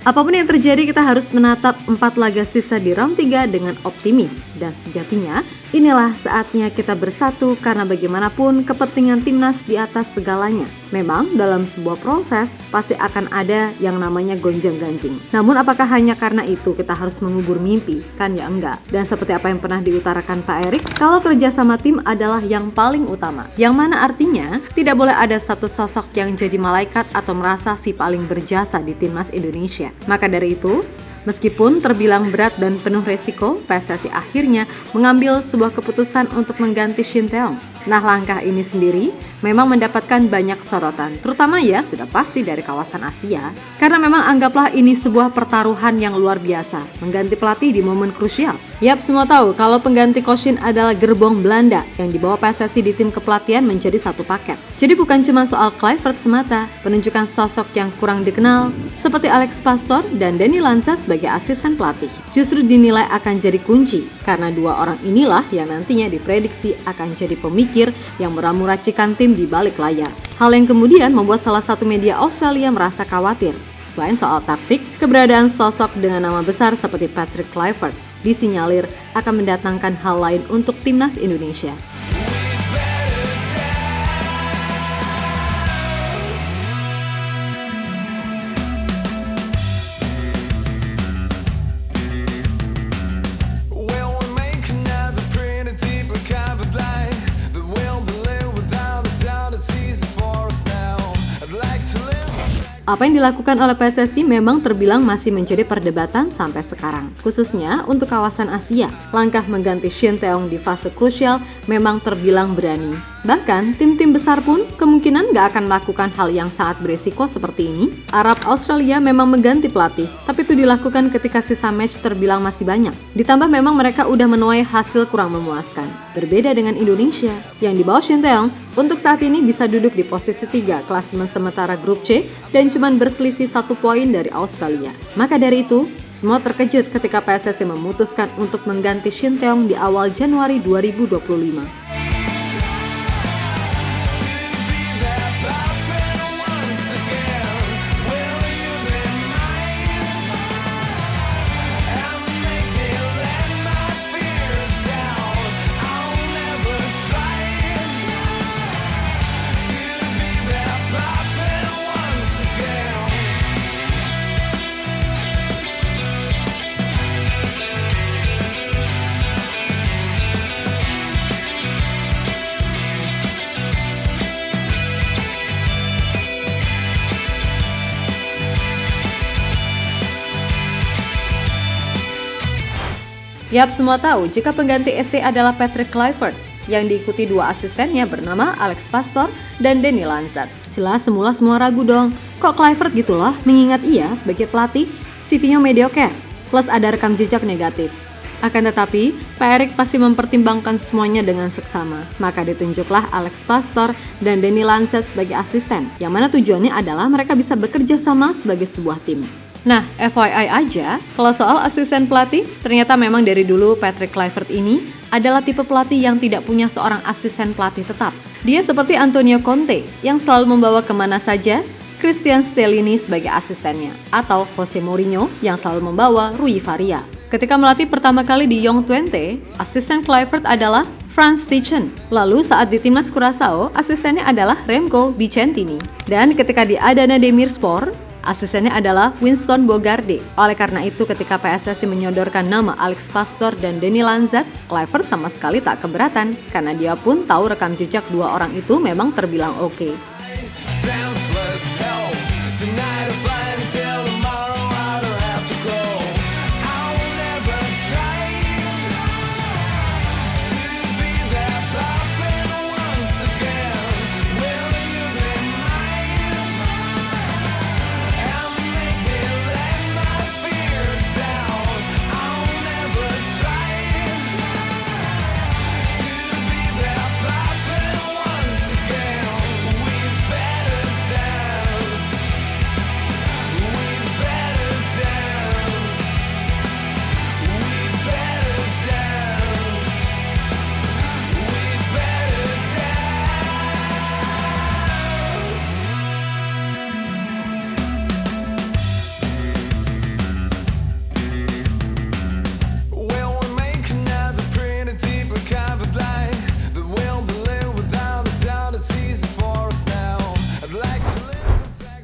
Apapun yang terjadi, kita harus menatap 4 laga sisa di round 3 dengan optimis. Dan sejatinya, inilah saatnya kita bersatu karena bagaimanapun kepentingan timnas di atas segalanya. Memang dalam sebuah proses pasti akan ada yang namanya gonjang-ganjing. Namun apakah hanya karena itu kita harus mengubur mimpi? Kan ya enggak. Dan seperti apa yang pernah diutarakan Pak Erik, kalau kerja sama tim adalah yang paling utama. Yang mana artinya tidak boleh ada satu sosok yang jadi malaikat atau merasa si paling berjasa di timnas Indonesia. Maka dari itu, meskipun terbilang berat dan penuh resiko, PSSI akhirnya mengambil sebuah keputusan untuk mengganti Shin Tae-yong. Nah, langkah ini sendiri memang mendapatkan banyak sorotan, terutama ya sudah pasti dari kawasan Asia. Karena memang anggaplah ini sebuah pertaruhan yang luar biasa, mengganti pelatih di momen krusial. Yap, semua tahu kalau pengganti Coach Shin adalah gerbong Belanda yang dibawa PSSI di tim kepelatihan menjadi satu paket. Jadi bukan cuma soal Kluivert semata, penunjukan sosok yang kurang dikenal seperti Alex Pastoor dan Danny Lanza sebagai asisten pelatih justru dinilai akan jadi kunci karena dua orang inilah yang nantinya diprediksi akan jadi pemikir yang meramu-racikan tim di balik layar. Hal yang kemudian membuat salah satu media Australia merasa khawatir. Selain soal taktik, keberadaan sosok dengan nama besar seperti Patrick Kluivert disinyalir akan mendatangkan hal lain untuk timnas Indonesia. Apa yang dilakukan oleh PSSI memang terbilang masih menjadi perdebatan sampai sekarang. Khususnya untuk kawasan Asia, langkah mengganti Shin Tae-yong di fase krusial memang terbilang berani. Bahkan tim-tim besar pun kemungkinan gak akan melakukan hal yang sangat beresiko seperti ini. Arab Australia memang mengganti pelatih, tapi itu dilakukan ketika sisa match terbilang masih banyak. Ditambah memang mereka udah menuai hasil kurang memuaskan. Berbeda dengan Indonesia, yang di bawah Shin Tae-yong untuk saat ini bisa duduk di posisi 3 klasemen sementara grup C dan cuman berselisih 1 poin dari Australia. Maka dari itu, semua terkejut ketika PSSI memutuskan untuk mengganti Shin Tae-yong di awal Januari 2025. Yap, semua tahu jika pengganti SC adalah Patrick Kluivert yang diikuti 2 asistennya bernama Alex Pastoor dan Danny Lanza. Jelas semula semua ragu dong, kok Kluivert gitu loh, mengingat ia sebagai pelatih CV-nya mediocre plus ada rekam jejak negatif. Akan tetapi, Pak Erik pasti mempertimbangkan semuanya dengan seksama. Maka ditunjuklah Alex Pastoor dan Danny Lanza sebagai asisten, yang mana tujuannya adalah mereka bisa bekerja sama sebagai sebuah tim. Nah, FYI aja, kalau soal asisten pelatih, ternyata memang dari dulu Patrick Kluivert ini adalah tipe pelatih yang tidak punya seorang asisten pelatih tetap. Dia seperti Antonio Conte yang selalu membawa kemana saja Christian Stellini sebagai asistennya, atau Jose Mourinho yang selalu membawa Rui Faria. Ketika melatih pertama kali di Young Twente, asisten Kluivert adalah Frans Tijssen. Lalu saat di timnas Curaçao, asistennya adalah Remco Vicentini. Dan ketika di Adana Demirspor, asistennya adalah Winston Bogarde. Oleh karena itu ketika PSSI menyodorkan nama Alex Pastoor dan Danny Lanza, Kluivert sama sekali tak keberatan karena dia pun tahu rekam jejak 2 orang itu memang terbilang oke.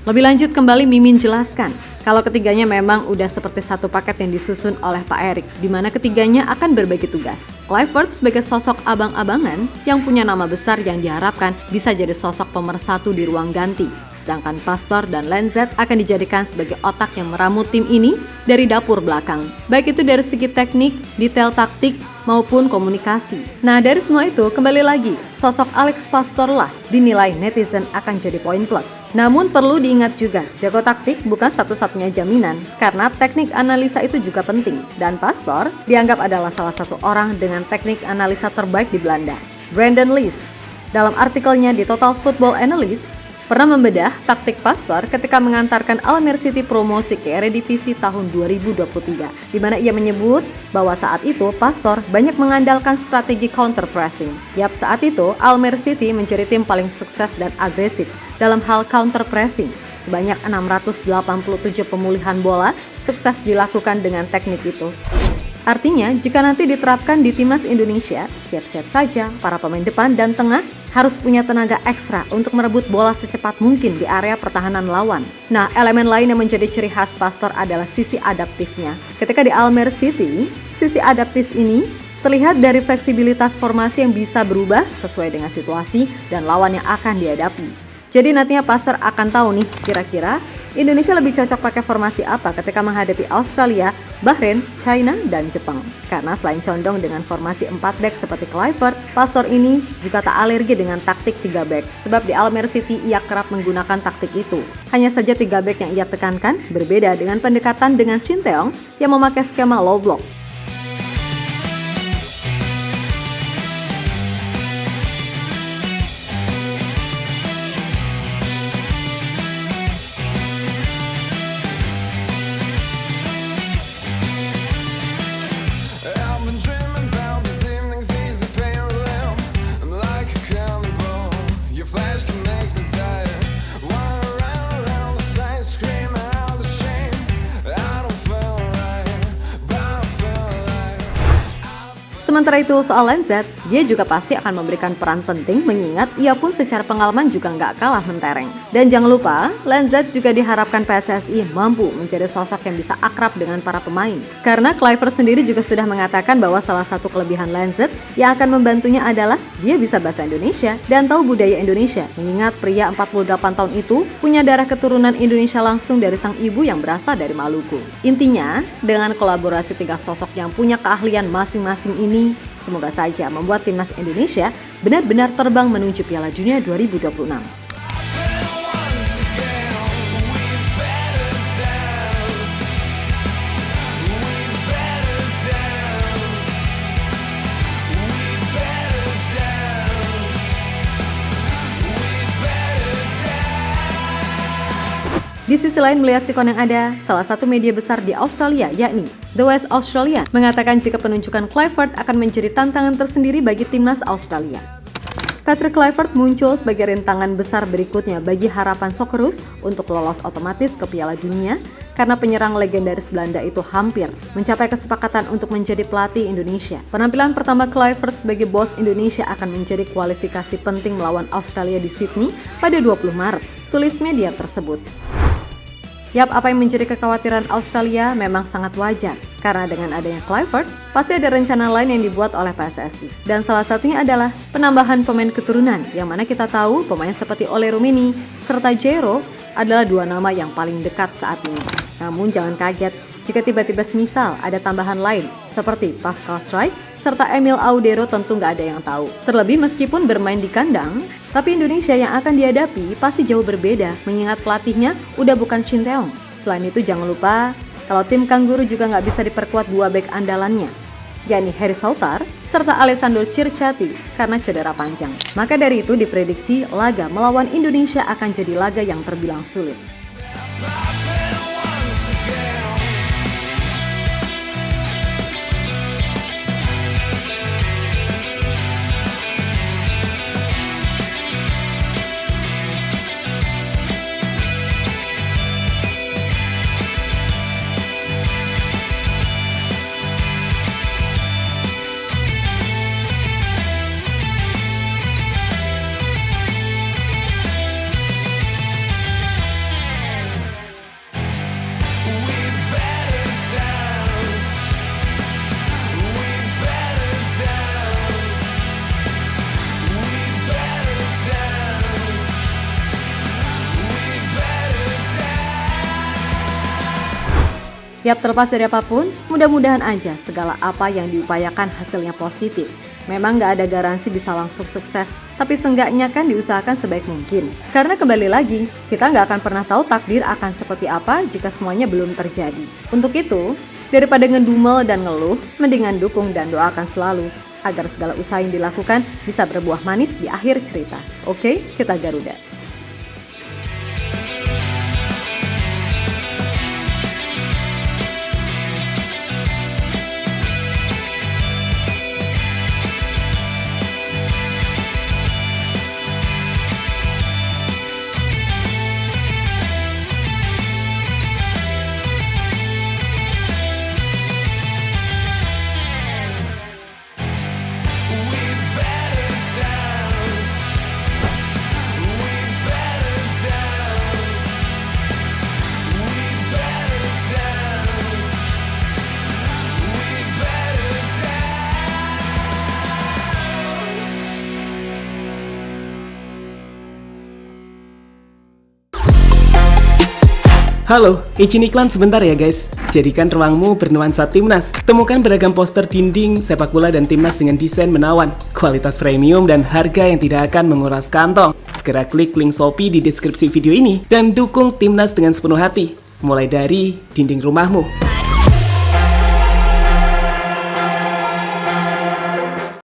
Lebih lanjut kembali Mimin jelaskan, kalau ketiganya memang udah seperti satu paket yang disusun oleh Pak Erik, di mana ketiganya akan berbagi tugas. Clifford sebagai sosok abang-abangan yang punya nama besar yang diharapkan bisa jadi sosok pemersatu di ruang ganti. Sedangkan Pastor dan Lenzet akan dijadikan sebagai otak yang meramu tim ini dari dapur belakang. Baik itu dari segi teknik, detail taktik, maupun komunikasi. Nah dari semua itu kembali lagi, sosok Alex Pastor lah dinilai netizen akan jadi poin plus. Namun perlu diingat juga, jago taktik bukan satu-satunya jaminan karena teknik analisa itu juga penting. Dan Pastor dianggap adalah salah satu orang dengan teknik analisa terbaik di Belanda. Brandon Lees dalam artikelnya di Total Football Analyst pernah membedah taktik Pastor ketika mengantarkan Almere City promosi ke Eredivisie tahun 2023, di mana ia menyebut bahwa saat itu Pastor banyak mengandalkan strategi counter pressing. Yap, saat itu Almere City menjadi tim paling sukses dan agresif dalam hal counter pressing. Sebanyak 687 pemulihan bola sukses dilakukan dengan teknik itu. Artinya, jika nanti diterapkan di Timnas Indonesia, siap-siap saja para pemain depan dan tengah harus punya tenaga ekstra untuk merebut bola secepat mungkin di area pertahanan lawan. Nah, elemen lain yang menjadi ciri khas Pastor adalah sisi adaptifnya. Ketika di Almere City, sisi adaptif ini terlihat dari fleksibilitas formasi yang bisa berubah sesuai dengan situasi dan lawan yang akan dihadapi. Jadi nantinya Pastor akan tahu nih kira-kira Indonesia lebih cocok pakai formasi apa ketika menghadapi Australia, Bahrain, China, dan Jepang. Karena selain condong dengan formasi 4 back seperti Clifford, Pastor ini juga tak alergi dengan taktik 3 back. Sebab di Almere City ia kerap menggunakan taktik itu. Hanya saja 3 back yang ia tekankan berbeda dengan pendekatan dengan Shin Tae-yong yang memakai skema low block. Sementara itu soal Lenzet, dia juga pasti akan memberikan peran penting mengingat ia pun secara pengalaman juga nggak kalah mentereng. Dan jangan lupa, Lenzet juga diharapkan PSSI mampu menjadi sosok yang bisa akrab dengan para pemain. Karena Clifford sendiri juga sudah mengatakan bahwa salah satu kelebihan Lenzet yang akan membantunya adalah dia bisa bahasa Indonesia dan tahu budaya Indonesia. Mengingat pria 48 tahun itu punya darah keturunan Indonesia langsung dari sang ibu yang berasal dari Maluku. Intinya, dengan kolaborasi 3 sosok yang punya keahlian masing-masing ini, semoga saja membuat Timnas Indonesia benar-benar terbang menuju Piala Dunia 2026. Di sisi lain melihat sikon yang ada, salah satu media besar di Australia yakni The West Australia mengatakan jika penunjukan Clifford akan menjadi tantangan tersendiri bagi Timnas Australia. Patrick Clifford muncul sebagai rintangan besar berikutnya bagi harapan Socceroos untuk lolos otomatis ke Piala Dunia karena penyerang legendaris Belanda itu hampir mencapai kesepakatan untuk menjadi pelatih Indonesia. Penampilan pertama Clifford sebagai bos Indonesia akan menjadi kualifikasi penting melawan Australia di Sydney pada 20 Maret, tulis media tersebut. Yap, apa yang menjadi kekhawatiran Australia memang sangat wajar, karena dengan adanya Clifford, pasti ada rencana lain yang dibuat oleh PSSI. Dan salah satunya adalah penambahan pemain keturunan, yang mana kita tahu pemain seperti Ole Rumini serta Jairo adalah 2 nama yang paling dekat saat ini. Namun jangan kaget jika tiba-tiba semisal ada tambahan lain, seperti Pascal Struijk serta Emil Audero tentu nggak ada yang tahu. Terlebih meskipun bermain di kandang, tapi Indonesia yang akan dihadapi pasti jauh berbeda mengingat pelatihnya udah bukan Shin Tae-yong. Selain itu jangan lupa kalau tim Kangguru juga nggak bisa diperkuat 2 bek andalannya, yakni Harry Souttar serta Alessandro Circati karena cedera panjang. Maka dari itu diprediksi laga melawan Indonesia akan jadi laga yang terbilang sulit. Yap, terlepas dari apapun, mudah-mudahan aja segala apa yang diupayakan hasilnya positif. Memang gak ada garansi bisa langsung sukses, tapi seenggaknya kan diusahakan sebaik mungkin. Karena kembali lagi, kita gak akan pernah tahu takdir akan seperti apa jika semuanya belum terjadi. Untuk itu, daripada ngedumel dan ngeluh, mendingan dukung dan doakan selalu agar segala usaha yang dilakukan bisa berbuah manis di akhir cerita. Oke, kita Garuda. Halo, izin iklan sebentar ya guys. Jadikan ruangmu bernuansa Timnas. Temukan beragam poster dinding, sepak bola dan Timnas dengan desain menawan, kualitas premium dan harga yang tidak akan menguras kantong. Segera klik link Shopee di deskripsi video ini dan dukung Timnas dengan sepenuh hati. Mulai dari dinding rumahmu.